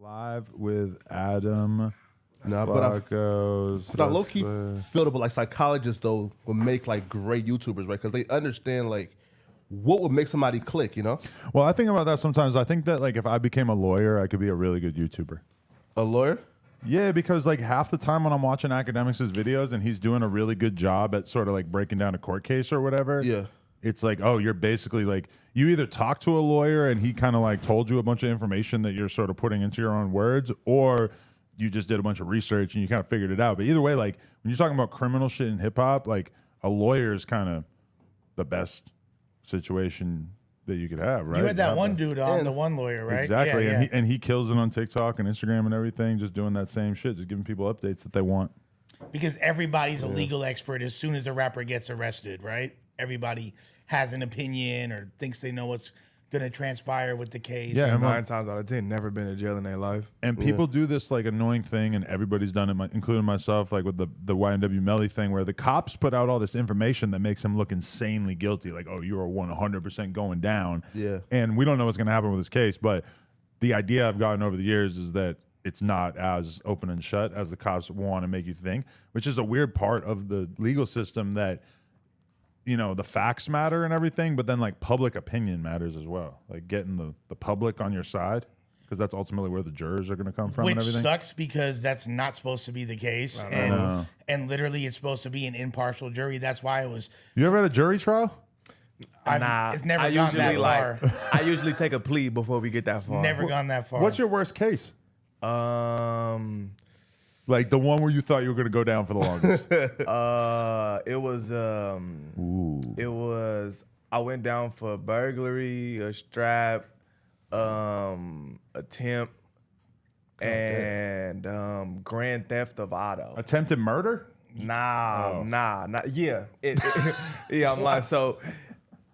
Live with Adam. Nah, but I low-key feel that like psychologists though would make like great YouTubers, right? Because they understand like what would make somebody click, you know? Well, I think about that sometimes. I think that like if I became a lawyer, I could be a really good YouTuber. A lawyer? Yeah, because like half the time when I'm watching Academics' videos and he's doing a really good job at sort of like breaking down a court case or whatever. Yeah. It's like, oh, you're basically like, you either talk to a lawyer and he kind of like told you a bunch of information that you're sort of putting into your own words, or you just did a bunch of research and you kind of figured it out. But either way, like when you're talking about criminal shit in hip hop, like a lawyer is kind of the best situation that you could have, right? You had that one dude on, the one lawyer, right? Exactly. Yeah, and he kills it on TikTok and Instagram and everything, just doing that same shit, just giving people updates that they want. Because everybody's a legal expert as soon as a rapper gets arrested, right? Everybody has an opinion or thinks they know what's going to transpire with the case. Yeah, And 9 times out of 10, never been to jail in their life. And people do this like annoying thing, and everybody's done it, including myself, like with the YNW Melly thing, where the cops put out all this information that makes him look insanely guilty. Like, oh, you are 100% going down. Yeah. And we don't know what's going to happen with this case, but the idea I've gotten over the years is that it's not as open and shut as the cops want to make you think, which is a weird part of the legal system that, you know, the facts matter and everything, but then like public opinion matters as well. Like getting the public on your side, because that's ultimately where the jurors are going to come from. Which and everything sucks because that's not supposed to be the case. And literally it's supposed to be an impartial jury. That's why it was. You ever had a jury trial? It's never gone that far. I usually take a plea before we get that far. Never gone that far. What's your worst case? Like the one where you thought you were going to go down for the longest. It was I went down for burglary, a strap, attempt, and grand theft of auto. Attempted murder? Nah. Yeah, yeah. I'm like, so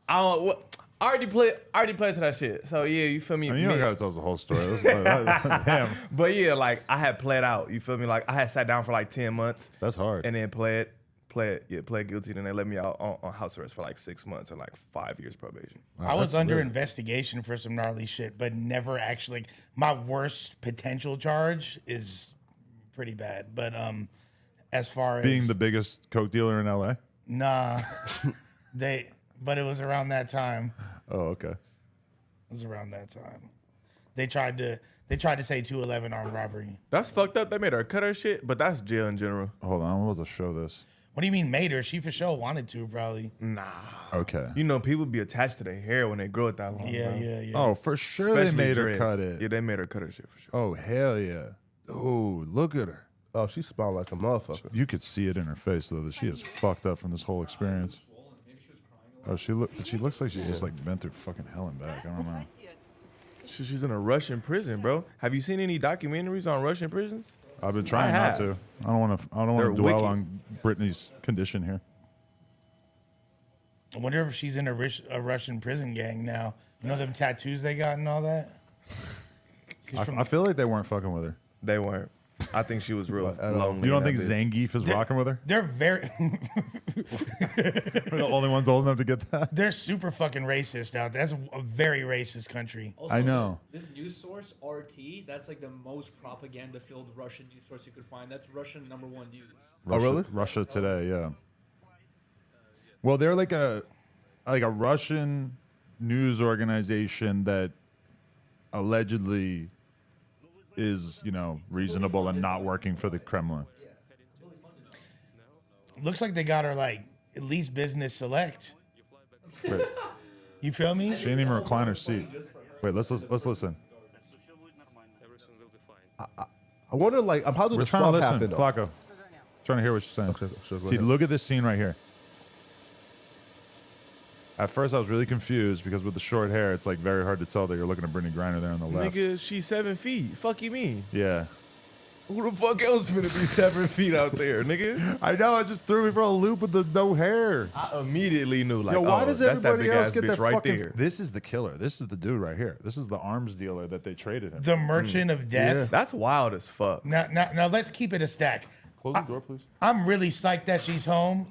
I already played to that shit. So yeah, you feel me? I mean, you don't gotta tell us the whole story. Damn. But yeah, like I had played out. You feel me? Like I had sat down for like 10 months. That's hard. And then pled guilty. Then they let me out on house arrest for like 6 months or like 5 years probation. I was under investigation for some gnarly shit, but never actually. Like, my worst potential charge is pretty bad. But as far as being the biggest coke dealer in LA? Nah, but it was around that time. Oh, okay. It was around that time. They tried to say 211 armed robbery. That's fucked up. They made her cut her shit, but that's jail in general. Hold on, I'm about to show this. What do you mean made her? She for sure wanted to, probably. Nah. Okay. You know, people be attached to their hair when they grow it that long. Yeah. Oh, for sure. Especially they made dreads. her cut it. Yeah, they made her cut her shit for sure. Oh, hell yeah. Oh, look at her. Oh, she smiled like a motherfucker. You could see it in her face though that she is fucked up from this whole experience. Oh, she looks like she's just like been through fucking hell and back. I don't know. She's in a Russian prison, bro. Have you seen any documentaries on Russian prisons? I've been trying not to. I don't want to dwell wicked. on Brittney's condition here. I wonder if she's in a Russian prison gang now. You know them tattoos they got and all that? I feel like they weren't fucking with her. They weren't. I think she was real lonely. You don't think that bitch. Zangief is rocking with her? They're very... We're the only ones old enough to get that? They're super fucking racist out there. That's a very racist country. Also, I know. This news source, RT, that's like the most propaganda-filled Russian news source you could find. That's Russian #1 news. Russia, really? Russia Today, yeah. Well, they're like a Russian news organization that allegedly is, you know, reasonable and not working for the Kremlin. Looks like they got her like at least business select. Wait, You feel me? she didn't even recline her seat. Wait, let's listen. I wonder like how did We're the trying to swap listen, happen though? Flacco. Trying to hear what she's saying. Okay, sure, go See, ahead. look at this scene right here. At first, I was really confused because with the short hair, it's like very hard to tell that you're looking at Brittney Griner there on the left. Nigga, she's 7 feet. Fuck you mean? Yeah. Who the fuck else finna be 7 feet out there, nigga? I know. It just threw me for a loop with the no hair. I immediately knew, like, Yo, why does that's that everybody big else ass get bitch that right fucking? there. This is the killer. This is the dude right here. This is the arms dealer that they traded him. The merchant of death. That's wild as fuck. Now let's keep it a stack. Close the door, please. I'm really psyched that she's home.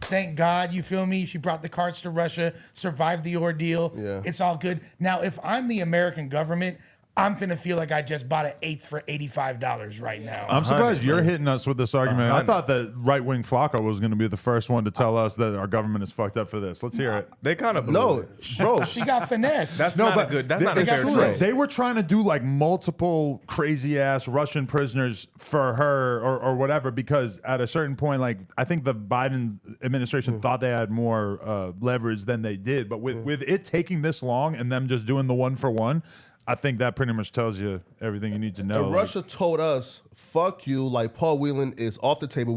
Thank God, you feel me? She brought the carts to Russia, survived the ordeal. Yeah. It's all good. Now, if I'm the American government, I'm finna feel like I just bought an eighth for $85 right now. I'm surprised you're hitting us with this argument. I thought that right-wing Flacco was going to be the first one to tell us that our government is fucked up for this. Let's hear it. They kind of No, bro. She got finesse. That's not a good. That's not a fair trade. They were trying to do like multiple crazy-ass Russian prisoners for her or whatever, because at a certain point, like I think the Biden administration thought they had more leverage than they did. But with it taking this long and them just doing the one-for-one, I think that pretty much tells you everything you need to know. And Russia told us, "Fuck you!" Like Paul Whelan is off the table.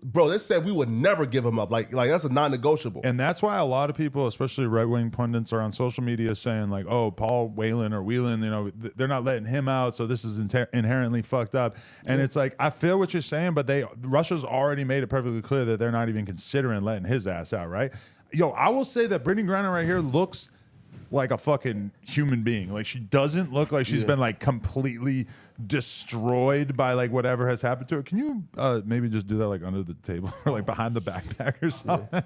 Bro. They said we would never give him up. Like that's a non-negotiable. And that's why a lot of people, especially right-wing pundits, are on social media saying like, "Oh, Paul Whelan or Whelan, you know, they're not letting him out, so this is inherently fucked up." And it's like, I feel what you're saying, but Russia's already made it perfectly clear that they're not even considering letting his ass out, right? Yo, I will say that Brittney Griner right here looks like a fucking human being. Like, she doesn't look like she's been like completely destroyed by like whatever has happened to her. Can you maybe just do that like under the table or like behind the backpack or something?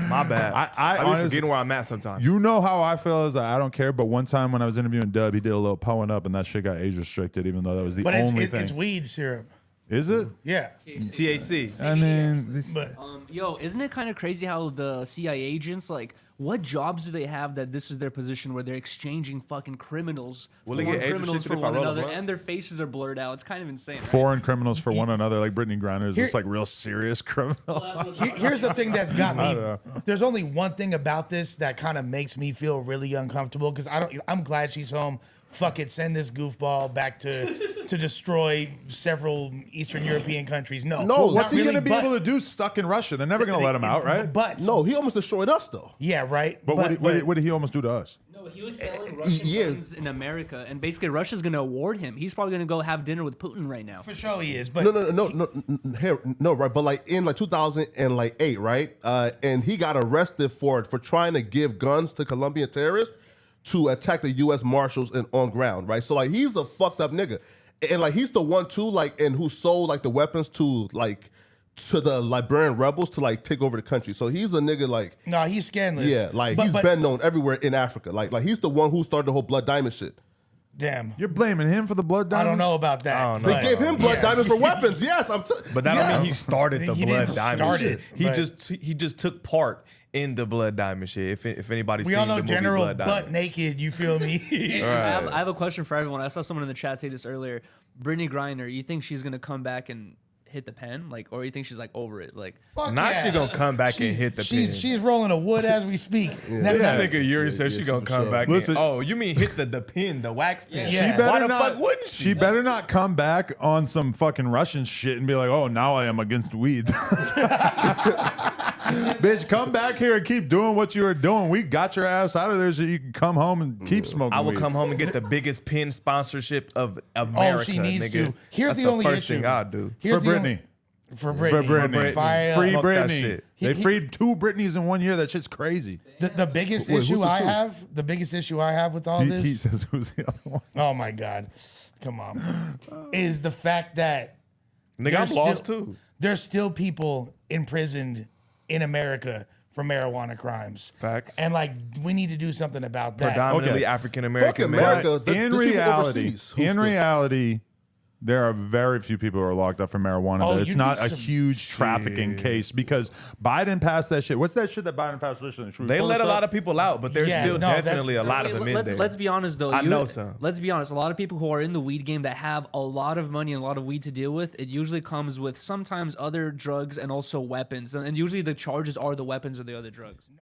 My bad. I honestly, forgetting where I'm at sometimes. You know how I feel is that I don't care. But one time when I was interviewing Dub, he did a little pulling up, and that shit got age restricted, even though that was the only thing. It's weed syrup. Is it? Yeah. THC. I mean, Yo, isn't it kind of crazy how the CIA agents, like, what jobs do they have that this is their position where they're exchanging fucking criminals, Will they get age criminals for restricted if I one roll a another, blunt? and their faces are blurred out? It's kind of insane. Right? foreign criminals for one another, like Brittney Griner is Here- just like real serious criminal. Here's the thing that's got me. There's only one thing about this that kind of makes me feel really uncomfortable, because I'm glad she's home. Fuck it, send this goofball back to destroy several Eastern European countries. No, What's he really, going to be but- able to do stuck in Russia? They're never going to let him out, right? But No, he almost destroyed us though. yeah, right. But what did he almost do to us? No, he was selling Russian guns in America, and basically Russia's going to award him. He's probably going to go have dinner with Putin right now. for sure he is. But No, right, but like in like 2008, right? And he got arrested for trying to give guns to Colombian terrorists to attack the U.S. Marshals on ground, right? So like he's a fucked up nigga, and like he's the one too, like, and who sold like the weapons to the Liberian rebels to like take over the country. So he's a nigga like, no, he's scandalous. yeah, like But- he's but- been known everywhere in Africa. Like he's the one who started the whole blood diamond shit. Damn. You're blaming him for the blood I diamonds? don't know about that. I don't know. They but- gave him blood yeah. diamonds for weapons. Yes, But that don't mean he started the He blood didn't diamond start shit. it, He but- just took part in the blood diamond shit. If anybody's We seen all know the movie General Blood butt Diamond. naked. You feel me? I have a question for everyone. I saw someone in the chat say this earlier. Brittney Griner, you think she's going to come back and hit the pen? Like, or you think she's like over it? Like, Fuck Now yeah. she gonna come back and hit the pin. She's rolling a wood as we speak. Now- This now- nigga Yuri said she gonna for come sure. back. Listen- Oh, you mean hit the pin, the wax pin? Yeah. She better Why the not, fuck wouldn't she? She better not come back on some fucking Russian shit and be like, "Oh, now I am against weed." Bitch, come back here and keep doing what you were doing. We got your ass out of there so you can come home and keep smoking I will weed. come home and get the biggest pin sponsorship of America. Oh, she needs nigga. to. Here's That's the only first issue. thing I'll do. Here's for the Brittany. For For Brittany. Brittany. Fire. Free Smoke that Brittany. shit. They freed 2 Britneys in 1 year. That shit's crazy. The biggest Wait, who's issue the I two? have, the biggest issue I have with all He this, says who's the other one? oh my God, come on, is the fact that Nigga, I'm there's lost still- too. There's still people imprisoned in America for marijuana crimes. Facts. And like, we need to do something about that. Predominantly Okay. African Fuck American America. males. There's In people reality, overseas who's in still- reality, there are very few people who are locked up for marijuana. Oh, It's you'd not be a some- huge trafficking case because Biden passed that shit. What's that shit that Biden passed recently? Should we They pull let this a lot up? of people out, but there's Yeah, still no, that's- definitely a lot of Wait, them in there. let's be honest though. I know some. Let's be honest. A lot of people who are in the weed game that have a lot of money and a lot of weed to deal with, it usually comes with sometimes other drugs and also weapons. And usually the charges are the weapons or the other drugs.